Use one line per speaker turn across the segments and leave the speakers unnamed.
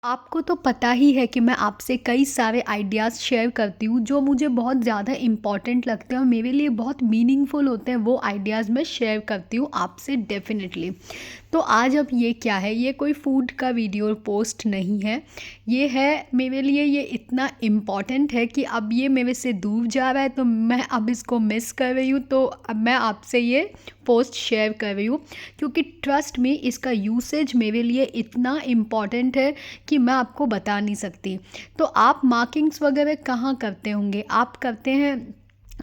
आपको तो पता ही है कि मैं आपसे कई सारे आइडियाज़ शेयर करती हूँ जो मुझे बहुत ज़्यादा इम्पॉर्टेंट लगते हैं और मेरे लिए बहुत मीनिंगफुल होते हैं। वो आइडियाज़ मैं शेयर करती हूँ आपसे डेफिनेटली। तो आज अब ये क्या है, ये कोई फूड का वीडियो पोस्ट नहीं है। ये है मेरे लिए, ये इतना इम्पॉर्टेंट है कि अब ये मेरे से दूर जा रहा है, तो मैं अब इसको मिस कर रही हूँ। तो अब मैं आपसे ये पोस्ट शेयर कर रही हूँ क्योंकि ट्रस्ट में इसका यूसेज मेरे लिए इतना इम्पॉर्टेंट है कि मैं आपको बता नहीं सकती। तो आप मार्किंग्स वगैरह कहाँ करते होंगे? आप करते हैं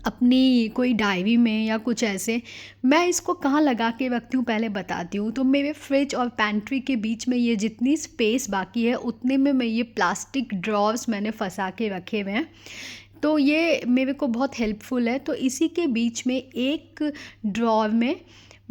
अपनी कोई डायरी में या कुछ ऐसे। मैं इसको कहाँ लगा के रखती हूँ पहले बताती हूँ। तो मेरे फ्रिज और पैंट्री के बीच में ये जितनी स्पेस बाकी है उतने में मैं ये प्लास्टिक ड्रॉर्स मैंने फंसा के रखे हुए हैं। तो ये मेरे को बहुत हेल्पफुल है। तो इसी के बीच में एक ड्रॉर में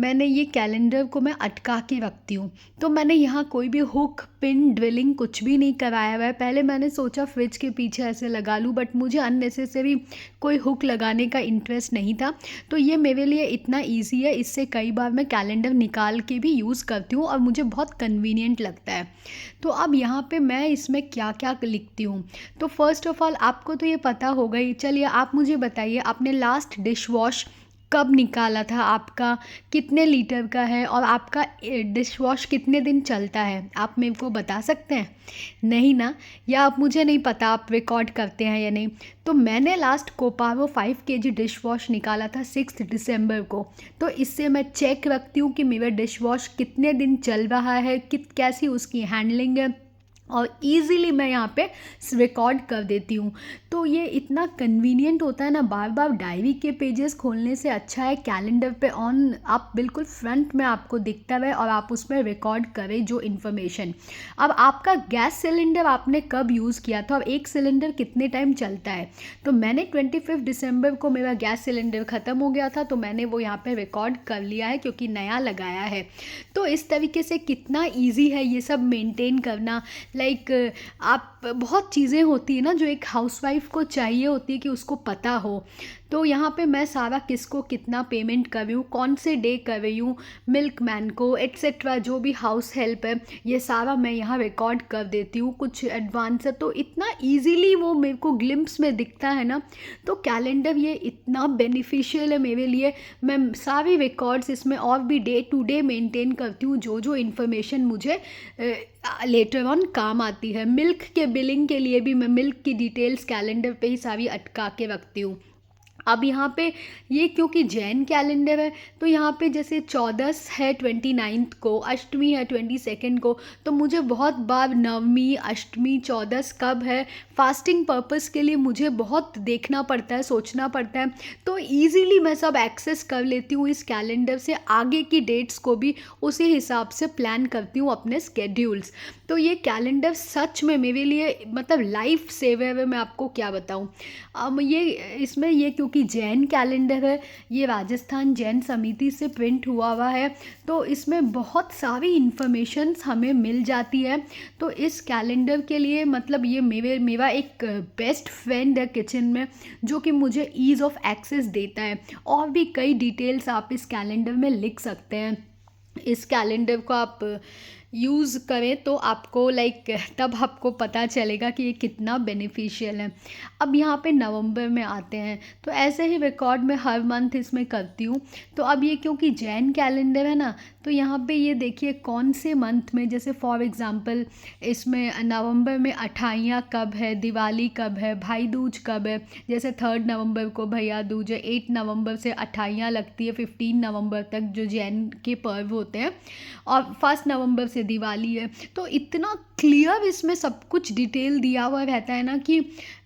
मैंने ये कैलेंडर को मैं अटका के रखती हूँ। तो मैंने यहाँ कोई भी हुक पिन ड्रिलिंग कुछ भी नहीं कराया हुआ है। पहले मैंने सोचा फ्रिज के पीछे ऐसे लगा लूँ, बट मुझे अननेसेसरी कोई हुक लगाने का इंटरेस्ट नहीं था। तो ये मेरे लिए इतना इजी है, इससे कई बार मैं कैलेंडर निकाल के भी यूज़ करती हूँ और मुझे बहुत कन्वीनियंट लगता है। तो अब यहाँ पे मैं इसमें क्या क्या लिखती हूँ। तो फर्स्ट ऑफ ऑल आपको तो ये पता होगा ही। चलिए आप मुझे बताइए, आपने लास्ट डिश वॉश कब निकाला था, आपका कितने लीटर का है और आपका डिश वॉश कितने दिन चलता है? आप मेरे को बता सकते हैं? नहीं ना? या आप, मुझे नहीं पता आप रिकॉर्ड करते हैं या नहीं। तो मैंने last Koparo 5 kg dish wash निकाला था 6 दिसंबर को। तो इससे मैं चेक रखती हूँ कि मेरा डिश वॉश कितने दिन चल रहा है, कैसी उसकी हैंडलिंग है, और इजीली मैं यहाँ पे रिकॉर्ड कर देती हूँ। तो ये इतना कन्वीनियंट होता है ना, बार बार डायरी के पेजेस खोलने से अच्छा है कैलेंडर पे ऑन आप बिल्कुल फ्रंट में आपको दिखता है और आप उसमें रिकॉर्ड करें जो इन्फॉर्मेशन। अब आपका गैस सिलेंडर आपने कब यूज़ किया था और एक सिलेंडर कितने टाइम चलता है? तो मैंने 25 दिसंबर को मेरा गैस सिलेंडर ख़त्म हो गया था, तो मैंने वो यहाँ पे रिकॉर्ड कर लिया है क्योंकि नया लगाया है। तो इस तरीके से कितना ईजी है ये सब मेंटेन करना। लाइक आप, बहुत चीज़ें होती है ना जो एक हाउसवाइफ को चाहिए होती है कि उसको पता हो। तो यहाँ पे मैं सारा किसको कितना पेमेंट कर रही हूँ, कौन से डे कर रही हूँ, मिल्कमैन को एट्सेट्रा, जो भी हाउस हेल्प है, ये सारा मैं यहाँ रिकॉर्ड कर देती हूँ कुछ एडवांस है। तो इतना इजीली वो मेरे को ग्लिम्प्स में दिखता है ना। तो कैलेंडर ये इतना बेनिफिशियल है मेरे लिए। मैं सारे रिकॉर्ड्स इसमें और भी डे टू डे मेंटेन करती हूँ, जो जो इन्फॉर्मेशन मुझे लेटर ऑन काम आती है। मिल्क के बिलिंग के लिए भी मैं मिल्क की डिटेल्स कैलेंडर पे ही सारी अटका के रखती हूँ। अब यहाँ पे ये क्योंकि जैन कैलेंडर है, तो यहाँ पे जैसे 14 है 29 को, अष्टमी है 22 को, तो मुझे बहुत बार नवमी अष्टमी 14 कब है, फास्टिंग पर्पस के लिए मुझे बहुत देखना पड़ता है, सोचना पड़ता है। तो ईज़िली मैं सब एक्सेस कर लेती हूँ इस कैलेंडर से, आगे की डेट्स को भी उसी हिसाब से प्लान करती हूँ अपने स्केड्यूल्स। तो ये कैलेंडर सच में मेरे लिए मतलब लाइफ सेवर है, मैं आपको क्या बताऊँ। ये इसमें ये क्योंकि जैन कैलेंडर है, ये राजस्थान जैन समिति से प्रिंट हुआ है, तो इसमें बहुत सारी इन्फॉर्मेशंस हमें मिल जाती है। तो इस कैलेंडर के लिए मतलब ये मेरा एक बेस्ट फ्रेंड है किचन में, जो कि मुझे ईज़ ऑफ एक्सेस देता है। और भी कई डिटेल्स आप इस कैलेंडर में लिख सकते हैं। इस कैलेंडर को आप यूज़ करें तो आपको लाइक तब आपको पता चलेगा कि ये कितना बेनिफिशियल है। अब यहाँ पे नवंबर में आते हैं, तो ऐसे ही रिकॉर्ड मैं हर मंथ इसमें करती हूँ। तो अब ये क्योंकि जैन कैलेंडर है ना, तो यहाँ पे ये देखिए कौन से मंथ में, जैसे फॉर एग्ज़ाम्पल इसमें नवंबर में अठाइयाँ कब है, दिवाली कब है, भाई दूज कब है। जैसे 3 नवंबर को भैया दूज है, 8 नवंबर से अठाइयाँ लगती है 15 नवंबर तक जो जैन के पर्व होते हैं, और 1 नवंबर से दिवाली है। तो इतना क्लियर इसमें सब कुछ डिटेल दिया हुआ रहता है ना कि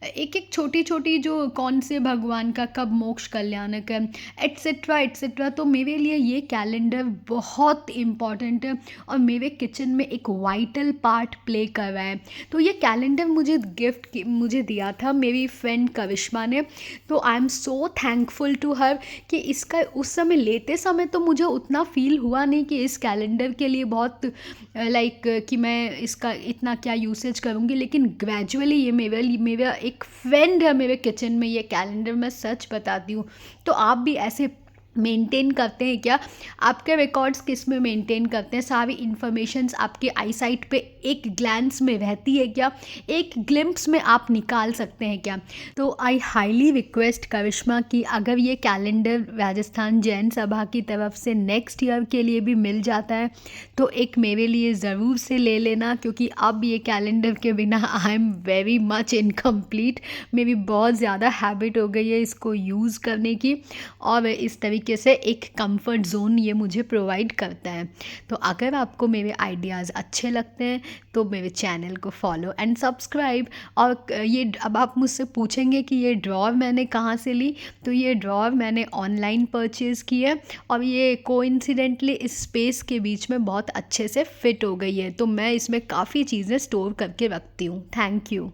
एक एक छोटी छोटी जो कौन से भगवान का कब मोक्ष कल्याणक है, एट्सेट्रा एट्सेट्रा। तो मेरे लिए ये कैलेंडर बहुत इम्पॉर्टेंट है और मेरे किचन में एक वाइटल पार्ट प्ले कर रहा है। तो ये कैलेंडर मुझे मुझे दिया था मेरी फ्रेंड करिश्मा ने। तो I am so thankful to her कि इसका उस समय लेते समय तो मुझे उतना फील हुआ नहीं कि इस कैलेंडर के लिए बहुत लाइक कि मैं इसका इतना क्या यूसेज करूँगी, लेकिन ग्रेजुअली ये मेरा एक फ्रेंड है मेरे किचन में ये कैलेंडर, मैं सच बताती हूँ। तो आप भी ऐसे मेंटेन करते हैं क्या? आपके रिकॉर्ड्स किस में मेंटेन करते हैं? सारी इन्फॉर्मेशंस आपके आईसाइट पे एक ग्लैंस में रहती है क्या? एक ग्लिम्प्स में आप निकाल सकते हैं क्या? तो आई हाईली रिक्वेस्ट करिश्मा कि अगर ये कैलेंडर राजस्थान जैन सभा की तरफ से नेक्स्ट ईयर के लिए भी मिल जाता है तो एक मेरे लिए ज़रूर से ले लेना, क्योंकि अब ये कैलेंडर के बिना I am very much incomplete. मेरी बहुत ज़्यादा हैबिट हो गई है इसको यूज़ करने की, और इस तरीके से एक कंफर्ट ज़ोन ये मुझे प्रोवाइड करता है। तो अगर आपको मेरे आइडियाज़ अच्छे लगते हैं तो मेरे चैनल को फॉलो एंड सब्सक्राइब। और ये अब आप मुझसे पूछेंगे कि ये ड्रॉअर मैंने कहाँ से ली, तो ये ड्रॉअर मैंने ऑनलाइन परचेज़ की है और ये कोइंसिडेंटली इस स्पेस के बीच में बहुत अच्छे से फिट हो गई है। तो मैं इसमें काफ़ी चीज़ें स्टोर करके रखती हूँ। Thank you.